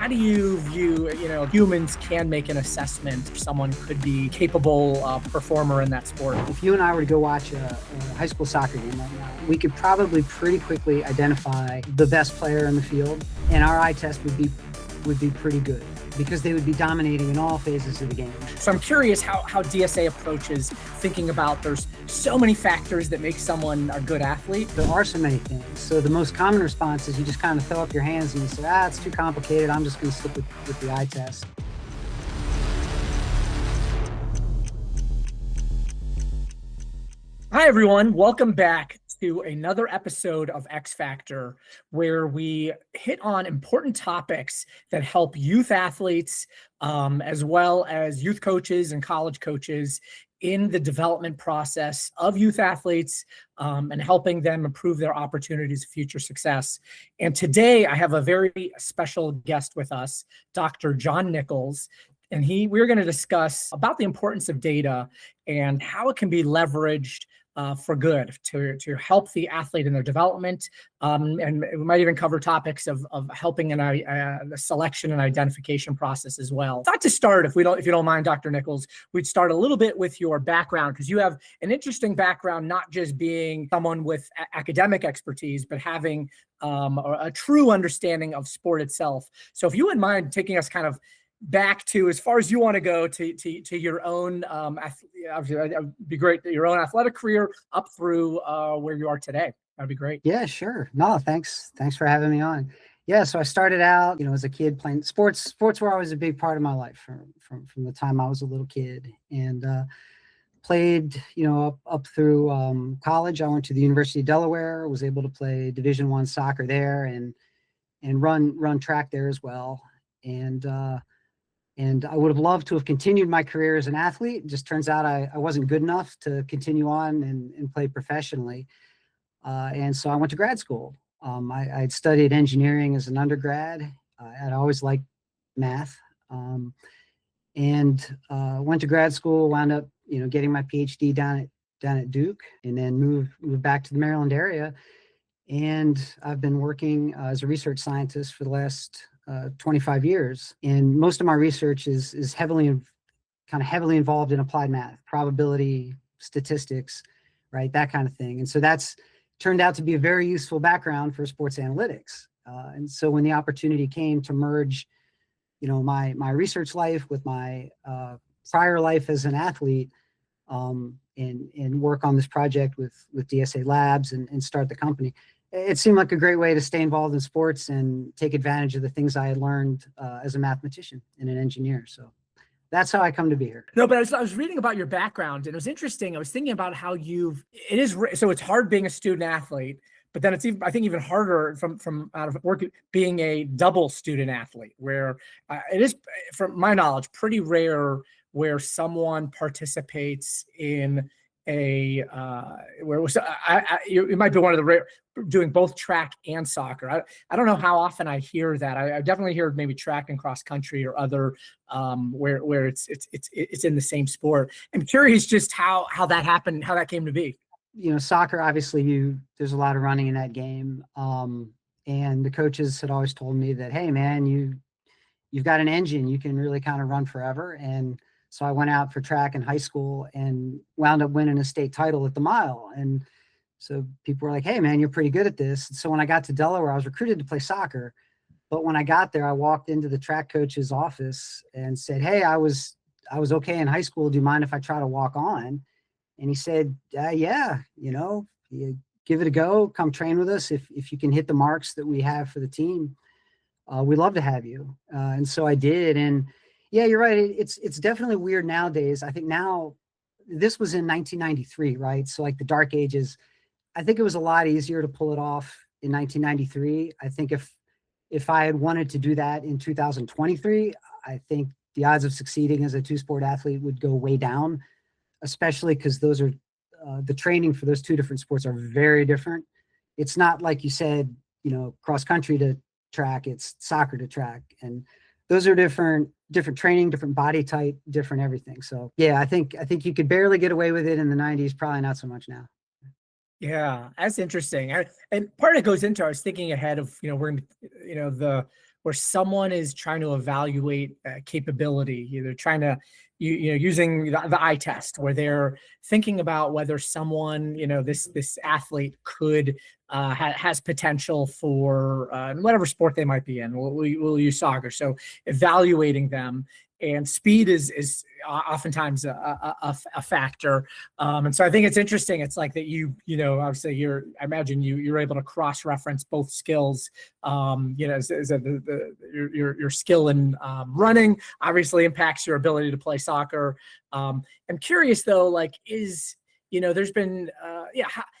how do you view, humans can make an assessment if someone could be capable performer in that sport? If you and I were to go watch a high school soccer game right now, we could probably pretty quickly identify the best player in the field, and our eye test would be pretty good because they would be dominating in all phases of the game. So I'm curious how DSA approaches thinking about there's so many factors that make someone a good athlete. There are so many things. So the most common response is you just kind of throw up your hands and you say, it's too complicated. I'm just going to stick with the eye test. Hi, everyone. Welcome back to another episode of X Factor, where we hit on important topics that help youth athletes, as well as youth coaches and college coaches in the development process of youth athletes, and helping them improve their opportunities for future success. And today I have a very special guest with us, Dr. Jon Nichols. And we're going to discuss about the importance of data and how it can be leveraged for good to help the athlete in their development. And we might even cover topics of helping in the selection and identification process as well. Thought to start, if you don't mind, Dr. Nichols, we'd start a little bit with your background, because you have an interesting background, not just being someone with academic expertise, but having a true understanding of sport itself. So if you wouldn't mind taking us kind of back to as far as you want to go to your own, it'd be great, your own athletic career up through where you are today. That'd be great. Yeah, sure. No, thanks for having me on. Yeah, so I started out, as a kid playing sports. Sports were always a big part of my life from the time I was a little kid, and played, up through college. I went to the University of Delaware, was able to play Division I soccer there, and run track there as well. And I would have loved to have continued my career as an athlete. It just turns out I wasn't good enough to continue on and play professionally. And so I went to grad school. I'd studied engineering as an undergrad. I'd always liked math. And went to grad school, wound up, getting my PhD down at Duke, and then moved back to the Maryland area. And I've been working as a research scientist for the last 25 years. And most of my research is heavily involved in applied math, probability, statistics, right? That kind of thing. And so that's turned out to be a very useful background for sports analytics. And so when the opportunity came to merge, my research life with my prior life as an athlete, and work on this project with DSA Labs and start the company, it seemed like a great way to stay involved in sports and take advantage of the things I had learned as a mathematician and an engineer. So that's how I come to be here. No, but I was reading about your background, and it was interesting. I was thinking about how so it's hard being a student athlete, but then I think even harder from out of work being a double student athlete, where it is, from my knowledge, pretty rare where someone participates in it might be one of the rare, doing both track and soccer. I don't know how often I hear that. I definitely hear maybe track and cross country or other where it's in the same sport. I'm curious just how that happened, how that came to be. Soccer, obviously there's a lot of running in that game. And the coaches had always told me that, hey man, you've got an engine, you can really kind of run forever. And so I went out for track in high school and wound up winning a state title at the mile. And so people were like, hey man, you're pretty good at this. So when I got to Delaware, I was recruited to play soccer. But when I got there, I walked into the track coach's office and said, hey, I was okay in high school. Do you mind if I try to walk on? And he said, yeah, you give it a go, come train with us. If you can hit the marks that we have for the team, we'd love to have you. And so I did. And yeah, you're right. It's definitely weird nowadays. I think now, this was in 1993, right? So like the dark ages, I think it was a lot easier to pull it off in 1993. I think if I had wanted to do that in 2023, I think the odds of succeeding as a two-sport athlete would go way down, especially because those are the training for those two different sports are very different. It's not like you said, cross country to track, it's soccer to track. And those are different training, different body type, different everything. So yeah, I think you could barely get away with it in the 90s, probably not so much now. Yeah, that's interesting. And part of it goes into, I was thinking ahead of, we're, where someone is trying to evaluate capability, either trying to using the eye test, where they're thinking about whether someone, this athlete could has potential for whatever sport they might be in. We'll use soccer. So evaluating them, and speed is oftentimes a factor. And so I think it's interesting. It's like that obviously I imagine you're able to cross-reference both skills. Your skill in running obviously impacts your ability to play soccer. I'm curious though, there's been,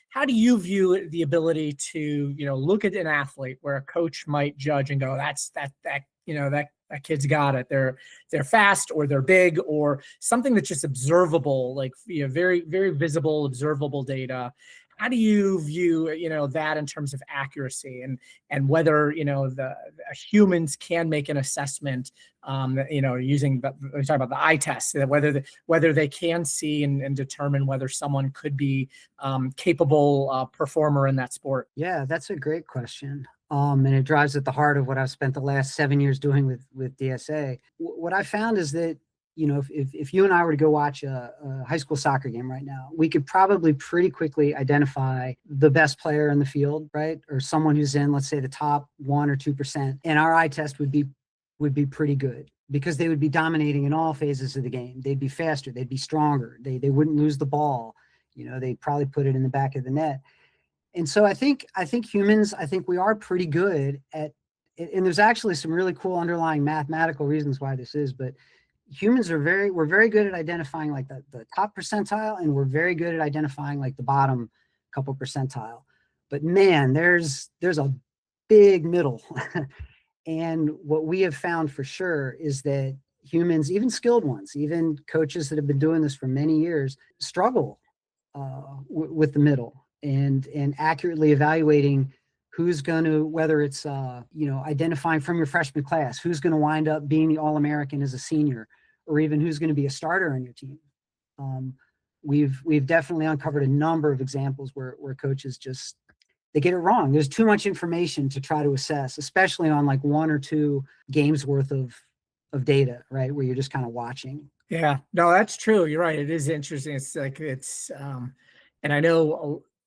how do you view the ability to, look at an athlete where a coach might judge and go, that kid's got it. They're fast, or they're big, or something that's just observable, very, very visible, observable data. How do you view, that in terms of accuracy, and whether, humans can make an assessment, using we talk about the eye test, that whether they can see and determine whether someone could be capable performer in that sport? Yeah, that's a great question. And it drives at the heart of what I've spent the last 7 years doing with DSA. What I found is that, if you and I were to go watch a high school soccer game right now, we could probably pretty quickly identify the best player in the field, right? Or someone who's in, let's say, the top 1 or 2%. And our eye test would be pretty good, because they would be dominating in all phases of the game. They'd be faster, they'd be stronger, they wouldn't lose the ball. They'd probably put it in the back of the net. And so I think humans, we are pretty good at, and there's actually some really cool underlying mathematical reasons why this is, but humans we're very good at identifying like the top percentile, and we're very good at identifying like the bottom couple percentile. But man, there's a big middle. And what we have found for sure is that humans, even skilled ones, even coaches that have been doing this for many years, struggle with the middle. And accurately evaluating who's going to, whether it's, identifying from your freshman class, who's going to wind up being the All-American as a senior, or even who's going to be a starter on your team. We've definitely uncovered a number of examples where coaches they get it wrong. There's too much information to try to assess, especially on like 1 or 2 games worth of data, right? Where you're just kind of watching. Yeah, no, that's true. You're right. It is interesting. And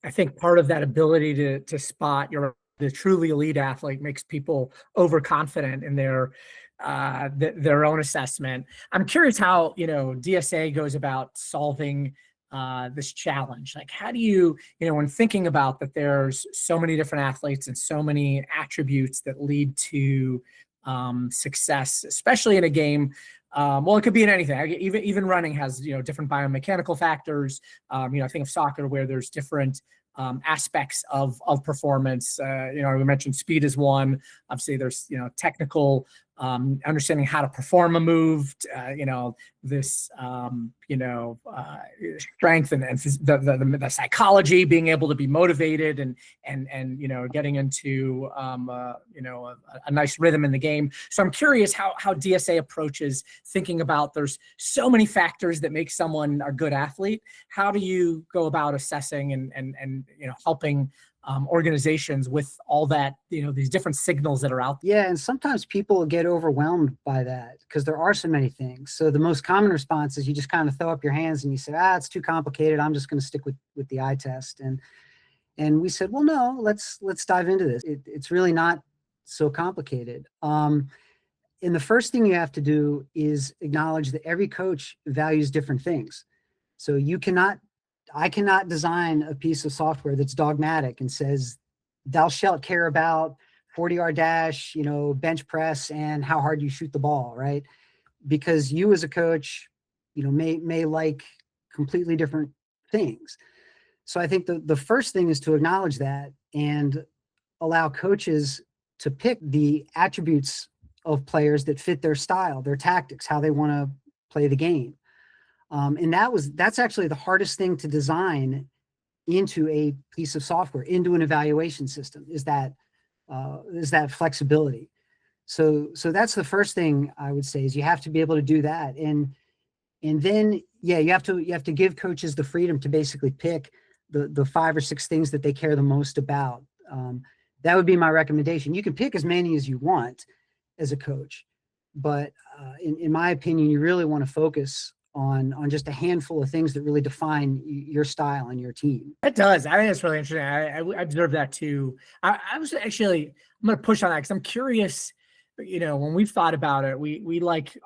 I think part of that ability to spot the truly elite athlete makes people overconfident in their own assessment. I'm curious how, DSA goes about solving this challenge. Like, how do you, when thinking about that, there's so many different athletes and so many attributes that lead to success, especially in a game. Well, it could be in anything. Even running has, different biomechanical factors. I think of soccer, where there's different aspects of performance. We mentioned speed is one. Obviously, there's, technical understanding how to perform a move, this, strength and the psychology, being able to be motivated and getting into, a nice rhythm in the game. So I'm curious how DSA approaches thinking about, there's so many factors that make someone a good athlete. How do you go about assessing and helping organizations with all that, these different signals that are out there? Yeah, and sometimes people get overwhelmed by that because there are so many things. So the most common response is you just kind of throw up your hands and you say, it's too complicated, I'm just going to stick with the eye test. And we said, well, no, let's dive into this. It's really not so complicated. And the first thing you have to do is acknowledge that every coach values different things. So I cannot design a piece of software that's dogmatic and says, thou shalt care about 40-yard dash, bench press, and how hard you shoot the ball, right? Because you as a coach, may like completely different things. So I think the first thing is to acknowledge that and allow coaches to pick the attributes of players that fit their style, their tactics, how they want to play the game. And that's actually the hardest thing to design into a piece of software, into an evaluation system, is that flexibility. So that's the first thing I would say, is you have to be able to do that. And then, you have to give coaches the freedom to basically pick the 5 or 6 things that they care the most about. That would be my recommendation. You can pick as many as you want, as a coach. But in my opinion, you really want to focus on just a handful of things that really define your style and your team. It does. I think it's really interesting. I observed that too. I was actually, I'm going to push on that because I'm curious. When we've thought about it, we like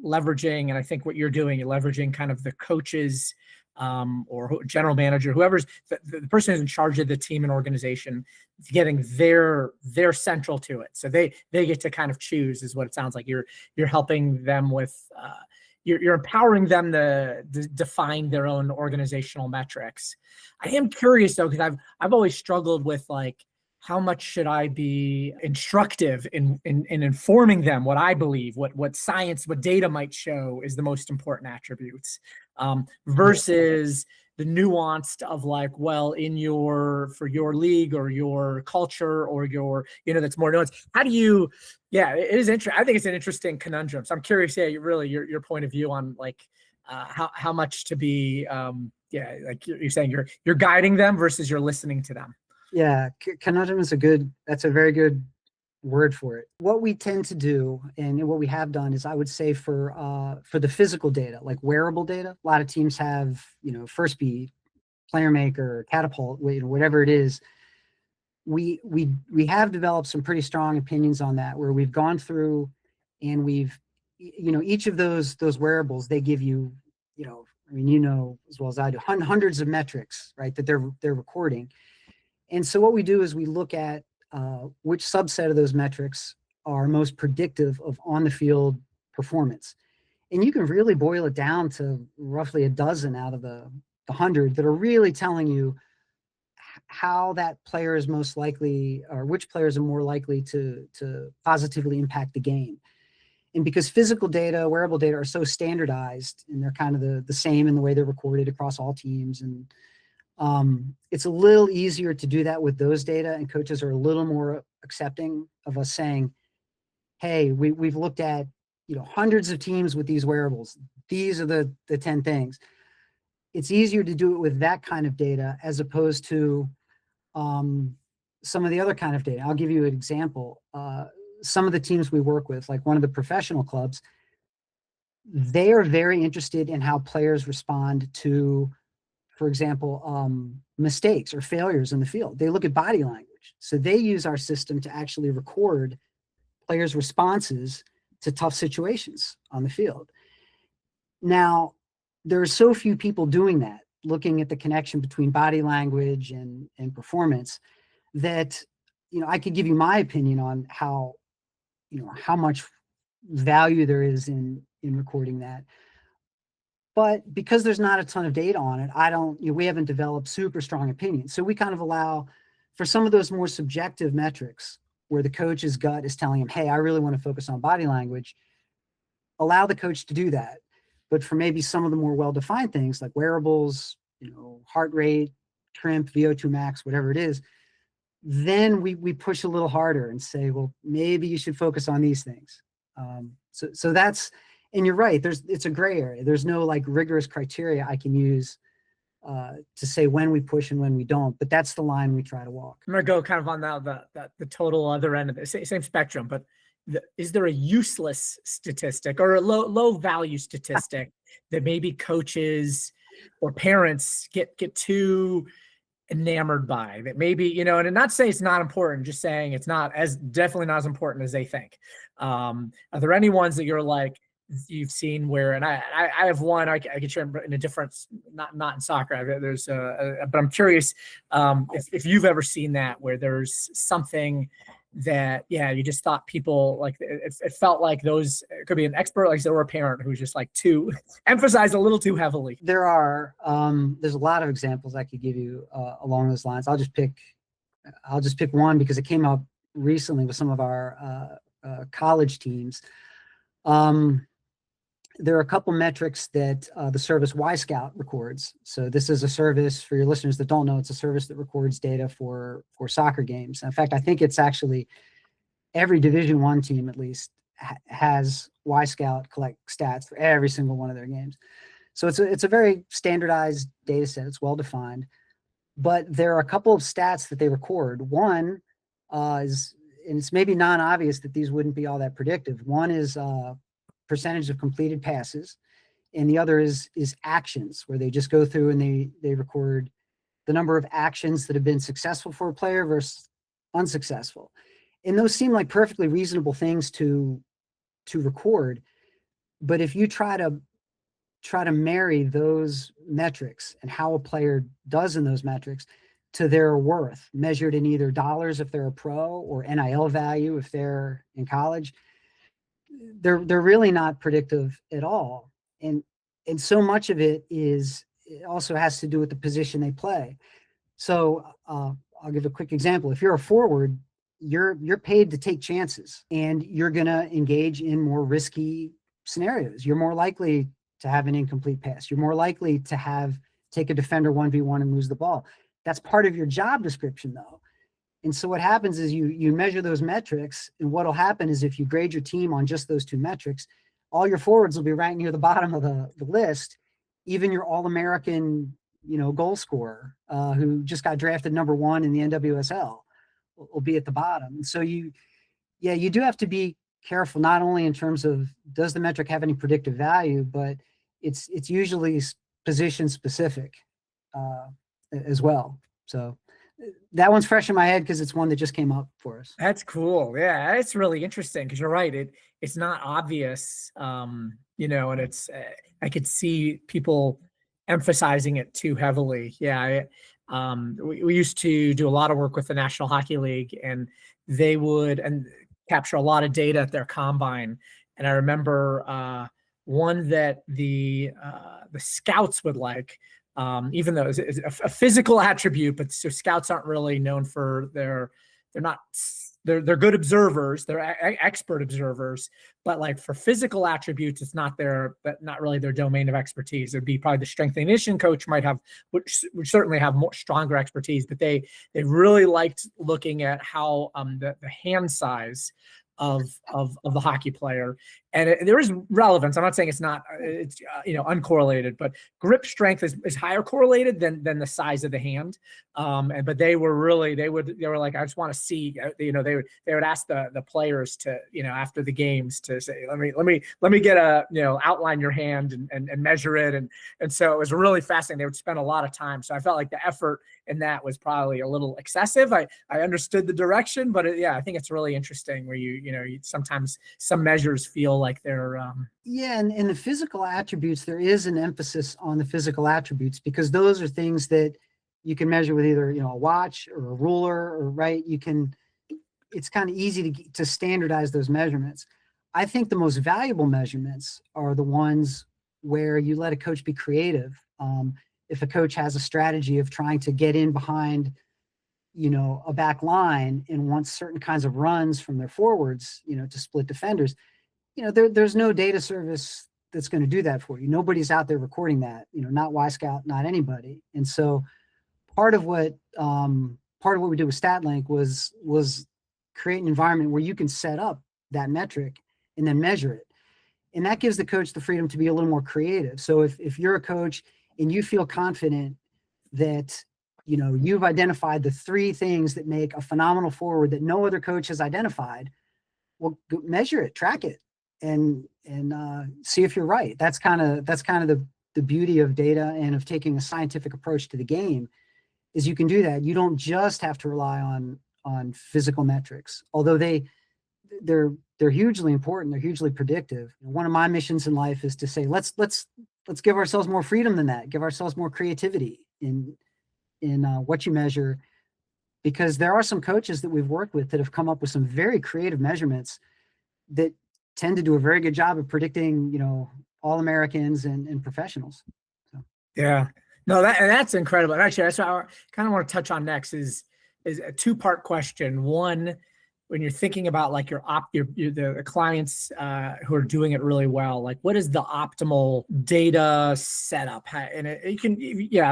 leveraging, and I think what you're doing, you're leveraging kind of the coaches or general manager, whoever's the person who's in charge of the team and organization, getting their central to it. So they get to kind of choose, is what it sounds like. You're helping them with. You're empowering them to define their own organizational metrics. I am curious though, because I've always struggled with like, how much should I be instructive in informing them what I believe, what science, what data might show is the most important attributes, versus the nuanced of like, well, for your league or your culture or your, that's more nuanced. How do you, it is interesting. I think it's an interesting conundrum. So I'm curious, your point of view on like how much to be, like you're saying, you're guiding them versus you're listening to them. Yeah, conundrum is that's a very good word for it. What we tend to do and what we have done is, I would say, for the physical data, like wearable data, a lot of teams have, First Beat, Player Maker, Catapult, whatever it is. We have developed some pretty strong opinions on that, where we've gone through and we've, each of those wearables, they give you, as well as I do, hundreds of metrics, right, that they're recording. And so what we do is we look at which subset of those metrics are most predictive of on the field performance. And you can really boil it down to roughly a dozen out of the 100 that are really telling you how that player is most likely, or which players are more likely to positively impact the game. And because physical data, wearable data are so standardized, and they're kind of the same in the way they're recorded across all teams, and it's a little easier to do that with those data, and coaches are a little more accepting of us saying, hey, we've looked at, hundreds of teams with these wearables. These are the 10 things. It's easier to do it with that kind of data as opposed to some of the other kind of data. I'll give you an example. Some of the teams we work with, like one of the professional clubs, they are very interested in how players respond to, for example, mistakes or failures in the field. They look at body language. So they use our system to actually record players' responses to tough situations on the field. Now, there are so few people doing that, looking at the connection between body language and performance, that, I could give you my opinion on how much value there is in recording that. But because there's not a ton of data on it, we haven't developed super strong opinions. So we kind of allow for some of those more subjective metrics where the coach's gut is telling him, hey, I really want to focus on body language, allow the coach to do that. But for maybe some of the more well-defined things like wearables, heart rate, TRIMP, VO2 max, whatever it is, then we push a little harder and say, well, maybe you should focus on these things. So that's, and you're right, it's a gray area. There's no like rigorous criteria I can use to say when we push and when we don't, but that's the line we try to walk. I'm going to go kind of on the total other end of the same spectrum, but is there a useless statistic or a low value statistic that maybe coaches or parents get too enamored by, that maybe, and not say it's not important, just saying it's definitely not as important as they think. Are there any ones that you're like, you've seen where, and I have one, I could share in a different, not in soccer, but I'm curious if you've ever seen that, where there's something that, you just thought people like, it felt like those, it could be an expert, like or a parent who's just like too emphasized a little too heavily. There's a lot of examples I could give you along those lines. I'll just pick one because it came up recently with some of our college teams. There are a couple metrics that the service Y-Scout records. So this is a service, for your listeners that don't know, it's a service that records data for soccer games. In fact, I think it's actually every Division I team at least has Y-Scout collect stats for every single one of their games. So it's a very standardized data set. It's well defined. But there are a couple of stats that they record. One is and it's maybe non-obvious that these wouldn't be all that predictive. One is percentage of completed passes, and the other is actions, where they just go through and they record the number of actions that have been successful for a player versus unsuccessful. And those seem like perfectly reasonable things to record. But if you try to marry those metrics and how a player does in those metrics to their worth, measured in either dollars if they're a pro or NIL value if they're in college, they're really not predictive at all. And so much of it also has to do with the position they play. So I'll give a quick example. If you're a forward, you're paid to take chances, and you're going to engage in more risky scenarios. You're more likely to have an incomplete pass. You're more likely to take a defender 1v1 and lose the ball. That's part of your job description, though. And so what happens is you measure those metrics, and what'll happen is if you grade your team on just those two metrics, all your forwards will be right near the bottom of the list. Even your All-American, goal scorer who just got drafted number 1 in the NWSL will be at the bottom. And so you do have to be careful, not only in terms of does the metric have any predictive value, but it's usually position specific as well. So that one's fresh in my head because it's one that just came up for us. That's cool. Yeah, it's really interesting because you're right. It's not obvious, and it's I could see people emphasizing it too heavily. Yeah, we used to do a lot of work with the National Hockey League, and they would capture a lot of data at their combine. And I remember one that the scouts would like. Even though it's a physical attribute, but so scouts aren't really known for they're good observers, they're expert observers, but like for physical attributes, it's not really their domain of expertise. It'd be probably the strength and conditioning coach would certainly have more stronger expertise, but they really liked looking at how the hand size of the hockey player, and there is relevance. I'm not saying it's uncorrelated, but grip strength is higher correlated than the size of the hand. But they were like, I just want to see, they would ask the players to, after the games to say, let me get outline your hand and measure it. And so it was really fascinating. They would spend a lot of time. So I felt like the effort in that was probably a little excessive. I understood the direction, but I think it's really interesting where you sometimes some measures feel like they're and the physical attributes, there is an emphasis on the physical attributes because those are things that you can measure with either a watch or a ruler, or it's kind of easy to standardize those measurements. I think the most valuable measurements are the ones where you let a coach be creative. If a coach has a strategy of trying to get in behind a back line and wants certain kinds of runs from their forwards, to split defenders, there's no data service that's going to do that for you. Nobody's out there recording that, not Y-Scout, not anybody. And so part of what we did with StatLink was create an environment where you can set up that metric and then measure it. And that gives the coach the freedom to be a little more creative. So if you're a coach and you feel confident that you've identified the 3 things that make a phenomenal forward that no other coach has identified, well, measure it, track it, and see if you're right. That's kind of the beauty of data and of taking a scientific approach to the game, is you can do that. You don't just have to rely on physical metrics, although they're hugely important. They're hugely predictive. One of my missions in life is to say, let's give ourselves more freedom than that. Give ourselves more creativity in what you measure, because there are some coaches that we've worked with that have come up with some very creative measurements that tend to do a very good job of predicting, All-Americans and professionals. So. Yeah, no, that's incredible. Actually, that's what I kind of want to touch on next is a 2-part question. One, when you're thinking about like the clients who are doing it really well, like what is the optimal data setup? And it can,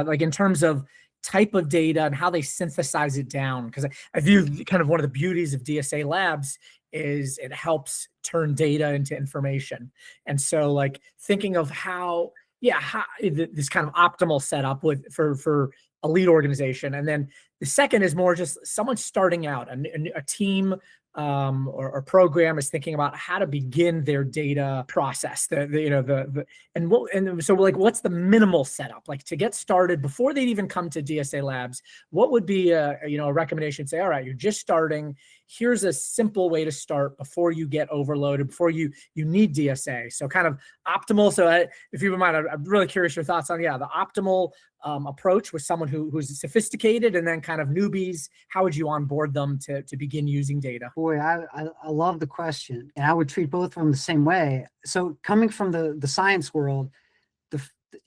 like in terms of type of data and how they synthesize it down. Because I view kind of one of the beauties of DSA Labs is it helps turn data into information. And so like thinking of how this kind of optimal setup for a lead organization. And then the second is more just someone starting out, a team or program is thinking about how to begin their data process, and so like, what's the minimal setup like to get started before they'd even come to DSA Labs? What would be a recommendation? Say, all right, you're just starting. Here's a simple way to start before you get overloaded, before you need DSA. So kind of optimal. So if you don't mind, I'm really curious your thoughts on the optimal approach with someone who's sophisticated, and then kind of newbies. How would you onboard them to begin using data? Boy, I love the question, and I would treat both of them the same way. So coming from the science world,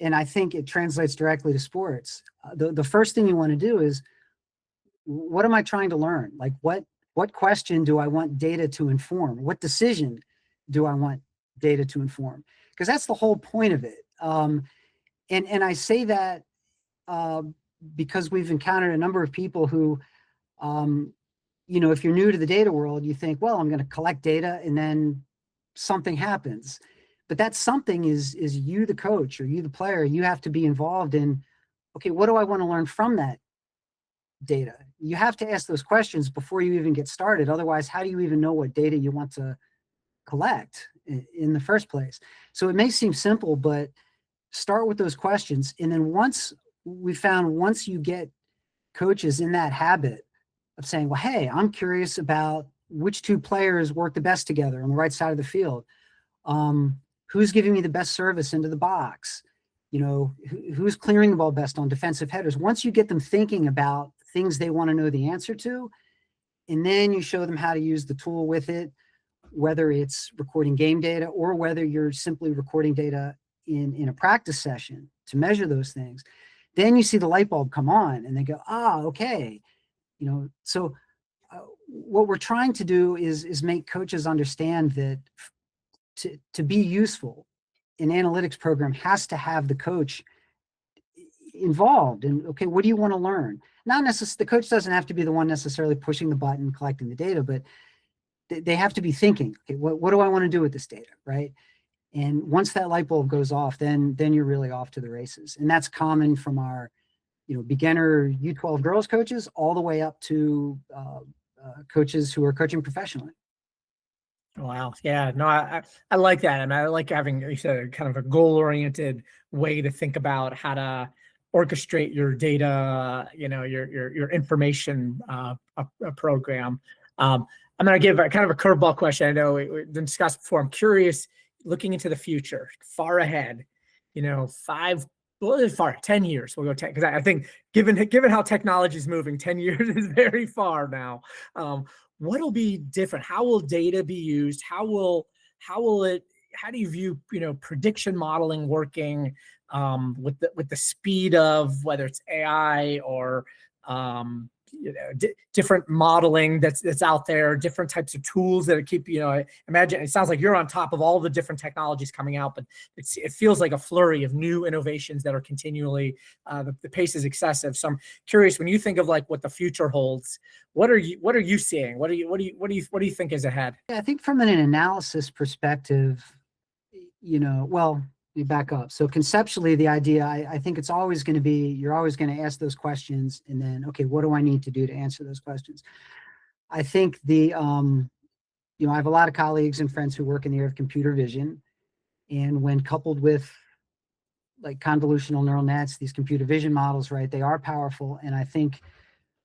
and I think it translates directly to sports. The first thing you want to do is, what am I trying to learn? Like what question do I want data to inform? What decision do I want data to inform? Because that's the whole point of it. And I say that because we've encountered a number of people who, if you're new to the data world, you think, well, I'm going to collect data and then something happens. But that something is you, the coach, or you, the player. You have to be involved in, okay, what do I want to learn from that data? You have to ask those questions before you even get started. Otherwise, how do you even know what data you want to collect in the first place? So it may seem simple, but start with those questions. And then once you get coaches in that habit of saying, well, hey, I'm curious about which two players work the best together on the right side of the field. Who's giving me the best service into the box? Who's clearing the ball best on defensive headers? Once you get them thinking about things they want to know the answer to, and then you show them how to use the tool with it, whether it's recording game data or whether you're simply recording data in a practice session to measure those things, then you see the light bulb come on and they go, okay. So what we're trying to do is make coaches understand that to be useful, an analytics program has to have the coach involved. And okay, what do you want to learn? Not necessarily, the coach doesn't have to be the one necessarily pushing the button, collecting the data, but they have to be thinking, okay, what do I want to do with this data, right? And once that light bulb goes off, then you're really off to the races. And that's common from our, beginner U12 girls coaches all the way up to coaches who are coaching professionally. Wow. Yeah, no, I like that. And I like having, you said, kind of a goal-oriented way to think about how to orchestrate your data, your information program. I'm going to give a kind of a curveball question. I know we discussed before. I'm curious, looking into the future, far ahead, 10 years. We'll go 10, because I think given how technology is moving, 10 years is very far now. What'll be different? How will data be used? How do you view, prediction modeling working with the speed of whether it's AI or different modeling that's out there, different types of tools that keep, I imagine it sounds like you're on top of all the different technologies coming out, but it feels like a flurry of new innovations that are continually, the pace is excessive. So I'm curious, when you think of like what the future holds, what are you seeing? What do you think is ahead? Yeah, I think from an analysis perspective, well, let me back up. So conceptually, the idea, I think it's always going to be, you're always going to ask those questions and then, okay, what do I need to do to answer those questions? I think I have a lot of colleagues and friends who work in the area of computer vision. And when coupled with like convolutional neural nets, these computer vision models, right, they are powerful. And I think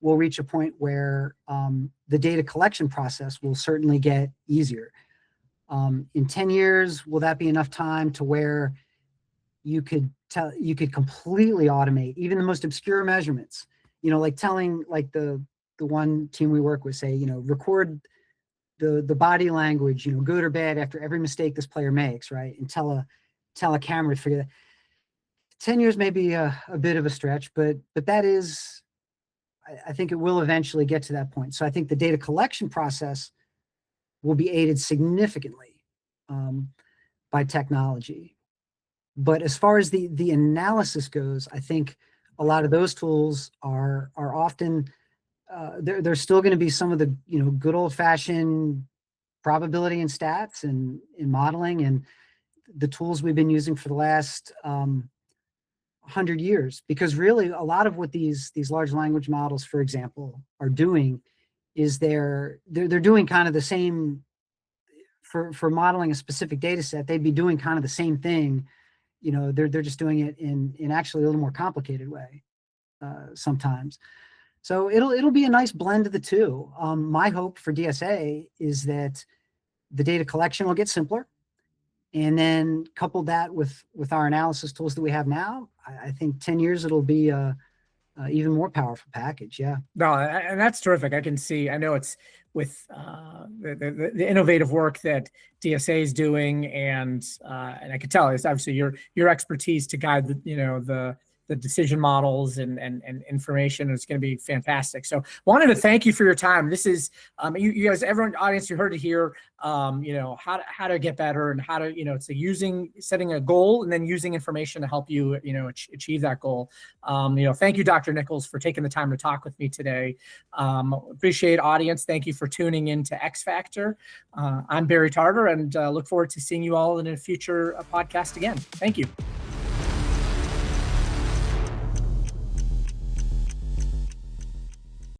we'll reach a point where the data collection process will certainly get easier. In 10 years, will that be enough time to where you could completely automate even the most obscure measurements? Like telling, like the one team we work with, say, record the body language, good or bad, after every mistake this player makes, right? And tell a camera to figure that. 10 years may be a bit of a stretch, but that is, I think it will eventually get to that point. So I think the data collection process will be aided significantly by technology. But as far as the analysis goes, I think a lot of those tools are often, there's still going to be some of the, good old fashioned probability and stats and modeling and the tools we've been using for the last 100 years. Because really a lot of what these large language models, for example, are doing is they're doing kind of the same for modeling a specific data set. They'd be doing kind of the same thing. They're just doing it in actually a little more complicated way sometimes. So it'll be a nice blend of the two. My hope for DSA is that the data collection will get simpler, and then couple that with our analysis tools that we have now. I think 10 years it'll be a even more powerful package. Yeah. No, and that's terrific. I can see. I know it's with the innovative work that DSA is doing, and I can tell it's obviously your expertise to guide the decision models and information is going to be fantastic. So wanted to thank you for your time. This is you guys, everyone, audience, you heard it here. How to get better and how to it's setting a goal and then using information to help you achieve that goal. Thank you, Dr. Nichols, for taking the time to talk with me today. Appreciate audience. Thank you for tuning in to X Factor. I'm Barry Tarter, and look forward to seeing you all in a future podcast again. Thank you.